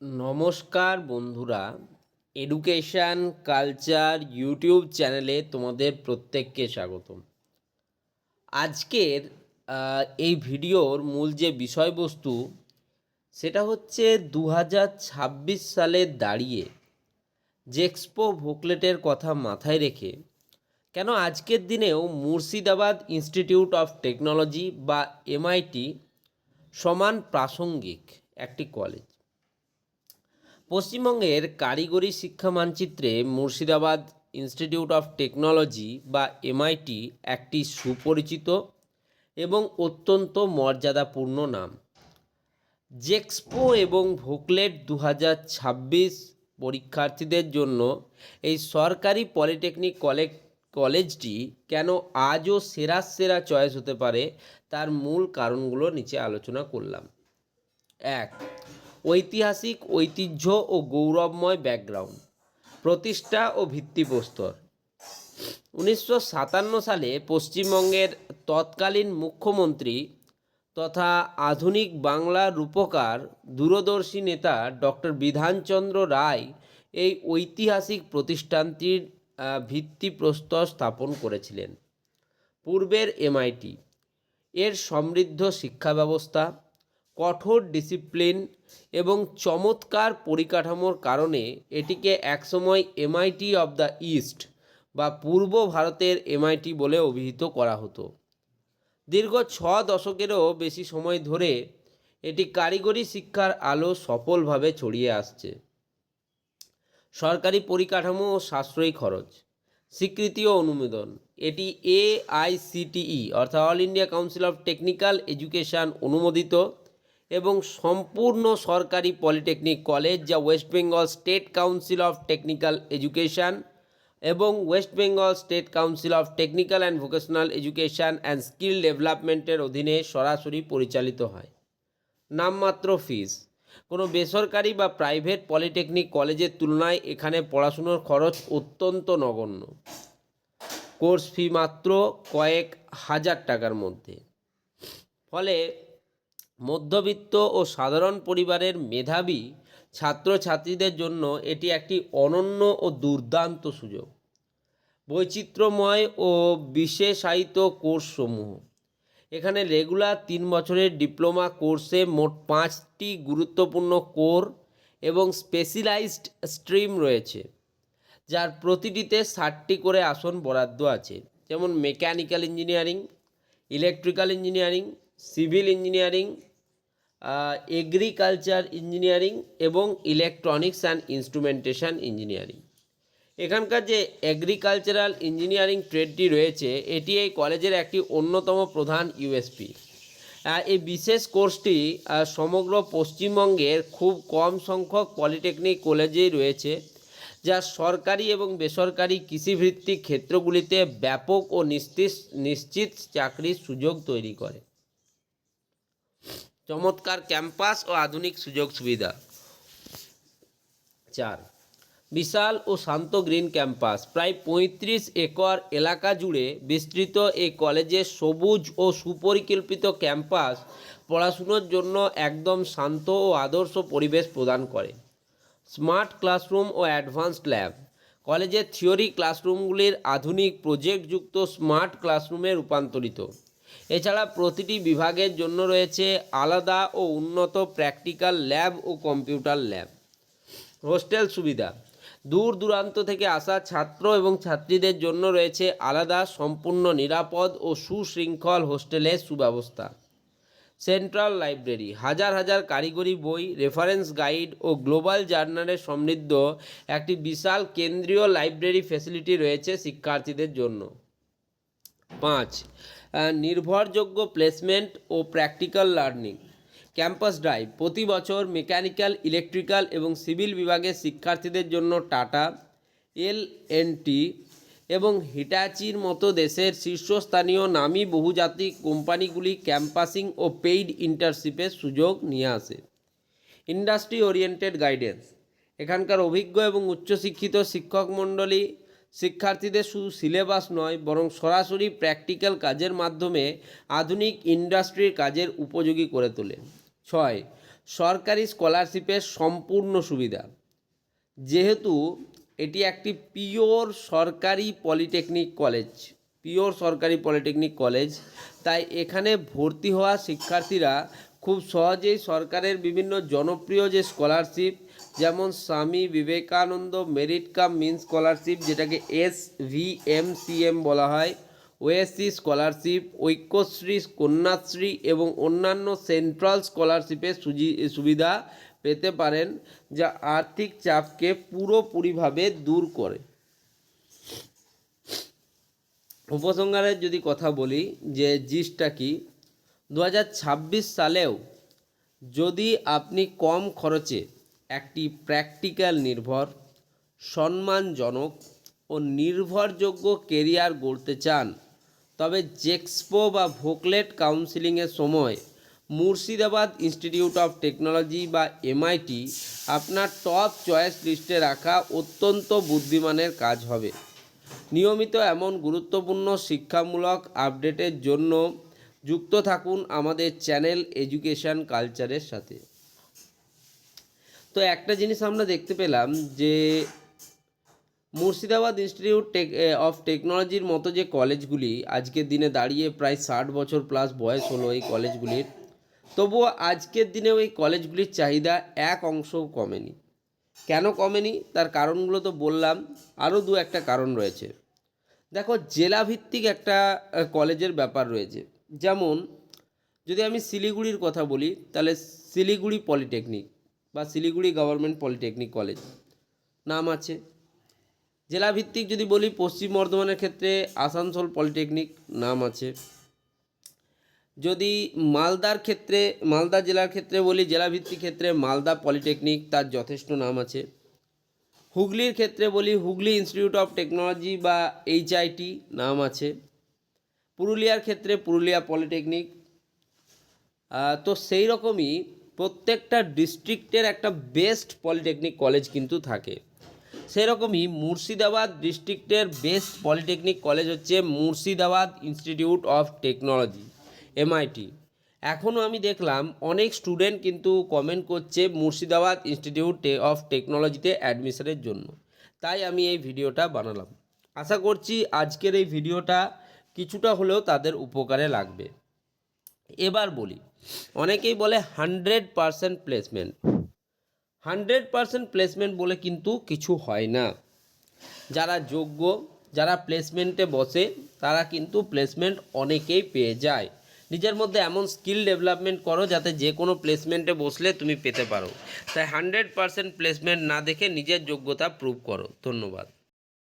নমস্কার বন্ধুরা, education culture YouTube চ্যানেলে তোমাদের প্রত্যেককে স্বাগতম। আজকের এই ভিডিওর মূল যে বিষয়বস্তু সেটা হচ্ছে 2026 সালে দাঁড়িয়ে জেক্সপো ভোকলেটের কথা মাথায় রেখে কেন আজকের দিনেও মুর্শিদাবাদ ইনস্টিটিউট অফ টেকনোলজি বা এমআইটি সমান প্রাসঙ্গিক একটি কলেজ। পশ্চিমবঙ্গের কারিগরি শিক্ষা মানচিত্রে মুর্শিদাবাদ ইনস্টিটিউট অফ টেকনোলজি বা এমআইটি একটি সুপরিচিত এবং অত্যন্ত মর্যাদাপূর্ণ নাম। জেক্সপো এবং ভোকলেট 2026 পরীক্ষার্থীদের জন্য এই সরকারি পলিটেকনিক কলেজটি কেন আজও সেরা চয়েস হতে পারে তার মূল কারণগুলো নিচে আলোচনা করলাম। 1. ঐতিহাসিক ঐতিহ্য ও গৌরবময় ব্যাকগ্রাউন্ড। প্রতিষ্ঠা ও ভিত্তিপ্রস্তর। 1957 সালে পশ্চিমবঙ্গের তৎকালীন মুখ্যমন্ত্রী তথা আধুনিক বাংলার রূপকার দূরদর্শী নেতা ডক্টর বিধানচন্দ্র রায় এই ঐতিহাসিক প্রতিষ্ঠানটির ভিত্তিপ্রস্তর স্থাপন করেছিলেন। পূর্বের এমআইটি এর সমৃদ্ধ শিক্ষা ব্যবস্থা, কঠোর ডিসিপ্লিন এবং চমৎকার পরিকাঠামোর কারণে এটিকে একসময় এমআইটি অব দ্য ইস্ট বা পূর্ব ভারতের এমআইটি বলে অভিহিত করা হতো। দীর্ঘ 6 দশকেরও বেশি সময় ধরে এটি কারিগরি শিক্ষার আলো সফলভাবে ছড়িয়ে আসছে। সরকারি পরিকাঠামো ও সাশ্রয়ী খরচ। স্বীকৃতি ও অনুমোদন। এটি AICTE অর্থাৎ all India council of technical education অনুমোদিত এবং সম্পূর্ণ সরকারি পলিটেকনিক কলেজ, যা West Bengal state council of technical education এবং West Bengal state council of technical and vocational education and skill ডেভেলপমেন্টের অধীনে সরাসরি পরিচালিত হয়। নামমাত্র ফিস। কোনো বেসরকারি বা প্রাইভেট পলিটেকনিক কলেজের তুলনায় এখানে পড়াশুনোর খরচ অত্যন্ত নগণ্য। কোর্স ফি মাত্র কয়েক হাজার টাকার মধ্যে। ফলে মধ্যবিত্ত ও সাধারণ পরিবারের মেধাবী ছাত্রছাত্রীদের জন্য এটি একটি অনন্য ও দুর্দান্ত সুযোগ। বৈচিত্র্যময় ও বিশেষায়িত কোর্সসমূহ। এখানে রেগুলার 3 বছরের ডিপ্লোমা কোর্সে মোট 5টি গুরুত্বপূর্ণ কোর এবং স্পেশালাইজড স্ট্রিম রয়েছে, যার প্রতিটিতে 60টি করে আসন বরাদ্দ আছে, যেমন mechanical engineering, electrical engineering, civil engineering, agriculture engineering এবং ইলেকট্রনিক্স অ্যান্ড ইনস্ট্রুমেন্টেশন ইঞ্জিনিয়ারিং। এখানকার যে এগ্রিকালচারাল ইঞ্জিনিয়ারিং ট্রেডটি রয়েছে, এটি এই কলেজের একটি অন্যতম প্রধান ইউএসপি। এই বিশেষ কোর্সটি সমগ্র পশ্চিমবঙ্গের খুব কম সংখ্যক পলিটেকনিক কলেজেই রয়েছে, যা সরকারি এবং বেসরকারি কৃষিভিত্তিক ক্ষেত্রগুলিতে ব্যাপক ও নিশ্চিত চাকরির সুযোগ তৈরি করে। চমৎকার ক্যাম্পাস ও আধুনিক সুযোগ সুবিধা। 4. বিশাল ও শান্ত গ্রিন ক্যাম্পাস। প্রায় 35 একর এলাকা জুড়ে বিস্তৃত এই কলেজের সবুজ ও সুপরিকল্পিত ক্যাম্পাস পড়াশুনোর জন্য একদম শান্ত ও আদর্শ পরিবেশ প্রদান করে। স্মার্ট ক্লাসরুম ও অ্যাডভান্সড ল্যাব। কলেজের থিওরি ক্লাসরুমগুলির আধুনিক প্রজেক্টযুক্ত স্মার্ট ক্লাসরুমে রূপান্তরিত। এছাড়া প্রতিটি বিভাগের জন্য রয়েছে আলাদা ও উন্নত প্র্যাকটিক্যাল ল্যাব ও কম্পিউটার ল্যাব। হোস্টেল সুবিধা। দূর দূরান্ত থেকে আসা ছাত্র এবং ছাত্রীদের জন্য রয়েছে আলাদা সম্পূর্ণ নিরাপদ ও সুশৃঙ্খল হোস্টেলের সুব্যবস্থা। Central library. হাজার হাজার কারিগরি বই, রেফারেন্স গাইড ও গ্লোবাল জার্নালে সমৃদ্ধ একটি বিশাল কেন্দ্রীয় লাইব্রেরি ফ্যাসিলিটি রয়েছে শিক্ষার্থীদের জন্য। 5. নির্ভরযোগ্য প্লেসমেন্ট ও প্র্যাকটিক্যাল লার্নিং। Campus drive. প্রতি বছর মেকানিক্যাল, ইলেকট্রিক্যাল এবং সিভিল বিভাগের শিক্ষার্থীদের জন্য টাটা, L&T এবং হিটাচির মতো দেশের শীর্ষস্থানীয় নামী বহুজাতিক কোম্পানিগুলি ক্যাম্পাসিং ও পেইড ইন্টার্নশিপের সুযোগ নিয়ে আসে। Industry oriented guidance. এখানকার অভিজ্ঞ এবং উচ্চশিক্ষিত শিক্ষক মণ্ডলী শিক্ষার্থীদের শুধু সিলেবাস নয়, বরং সরাসরি প্র্যাকটিক্যাল কাজের মাধ্যমে আধুনিক ইন্ডাস্ট্রির কাজের উপযোগী করে তোলে। 6. সরকারি স্কলারশিপের সম্পূর্ণ সুবিধা। যেহেতু এটি একটি পিওর সরকারি পলিটেকনিক কলেজ, তাই এখানে ভর্তি হওয়া শিক্ষার্থীরা খুব সহজেই সরকারের বিভিন্ন জনপ্রিয় যে স্কলারশিপ, যেমন Swami Vivekananda merit cum means scholarship, যেটাকে SVMCM বলা হয়, ওএসসি স্কলারশিপ, ঐক্যশ্রী, কন্যাশ্রী এবং অন্যান্য সেন্ট্রাল স্কলারশিপের সুবিধা পেতে পারেন, যা আর্থিক চাপকে পুরোপুরিভাবে দূর করে। উপসংহারের যদি কথা বলি যে জিসটা কি, 2026 সালেও যদি আপনি কম খরচে একটি প্র্যাকটিক্যাল নির্ভর, সম্মানজনক ও নির্ভরযোগ্য কেরিয়ার গড়তে চান, তবে জেক্সপো বা ভোকলেট কাউন্সিলিংয়ের সময় মুর্শিদাবাদ ইনস্টিটিউট অফ টেকনোলজি বা MIT আপনার টপ চয়েস লিস্টে রাখা অত্যন্ত বুদ্ধিমানের কাজ হবে। নিয়মিত এমন গুরুত্বপূর্ণ শিক্ষামূলক আপডেটের জন্য যুক্ত থাকুন আমাদের চ্যানেল এডুকেশন কালচারের সাথে। তো একটা জিনিস আমরা দেখতে পেলাম যে মুর্শিদাবাদ ইনস্টিটিউট অফ টেকনোলজির মতো যে কলেজগুলি আজকের দিনে দাঁড়িয়ে প্রায় 60 বছর প্লাস বয়স হলো এই কলেজগুলির, তবুও আজকের দিনেও এই কলেজগুলির চাহিদা এক অংশও কমেনি। কেন কমেনি তার কারণগুলো তো বললাম, আরও একটা কারণ রয়েছে। দেখো, জেলাভিত্তিক একটা কলেজের ব্যাপার রয়েছে। যেমন যদি আমি শিলিগুড়ির কথা বলি, তাহলে শিলিগুড়ি পলিটেকনিক বা শিলিগুড়ি গভর্নমেন্ট পলিটেকনিক কলেজ নাম আছে। জেলাভিত্তিক যদি বলি, পশ্চিম বর্ধমানের ক্ষেত্রে আসানসোল পলিটেকনিক নাম আছে। যদি মালদা জেলার ক্ষেত্রে বলি, জেলাভিত্তিক ক্ষেত্রে মালদা পলিটেকনিক, তার যথেষ্ট নাম আছে। হুগলির ক্ষেত্রে বলি, হুগলি ইনস্টিটিউট অফ টেকনোলজি বা HIT নাম আছে। পুরুলিয়ার ক্ষেত্রে পুরুলিয়া পলিটেকনিক। তো সেই রকমই প্রত্যেকটা ডিস্ট্রিক্টের একটা বেস্ট পলিটেকনিক কলেজ কিন্তু থাকে। সেরকমই মুর্শিদাবাদ ডিস্ট্রিক্টের বেস্ট পলিটেকনিক কলেজ হচ্ছে Murshidabad institute of technology, MIT। এখনও আমি দেখলাম অনেক স্টুডেন্ট কিন্তু কমেন্ট করছে মুর্শিদাবাদ ইনস্টিটিউট অফ টেকনোলজিতে অ্যাডমিশনের জন্য, তাই আমি এই ভিডিওটা বানালাম। আশা করছি আজকের এই ভিডিওটা কিছুটা হলেও তাদের উপকারে লাগবে। এবার বলি, অনেকেই বলে 100% প্লেসমেন্ট। 100% প্লেসমেন্ট বলে কিন্তু কিছু হয় না। যারা যোগ্য, যারা প্লেসমেন্টে বসে, তারা কিন্তু প্লেসমেন্ট অনেকেই পেয়ে যায়। নিজের মধ্যে এমন স্কিল ডেভেলপমেন্ট করো যাতে যে কোনো প্লেসমেন্টে বসলে তুমি পেতে পারো। তাই 100% প্লেসমেন্ট না দেখে নিজের যোগ্যতা প্রুভ করো। ধন্যবাদ।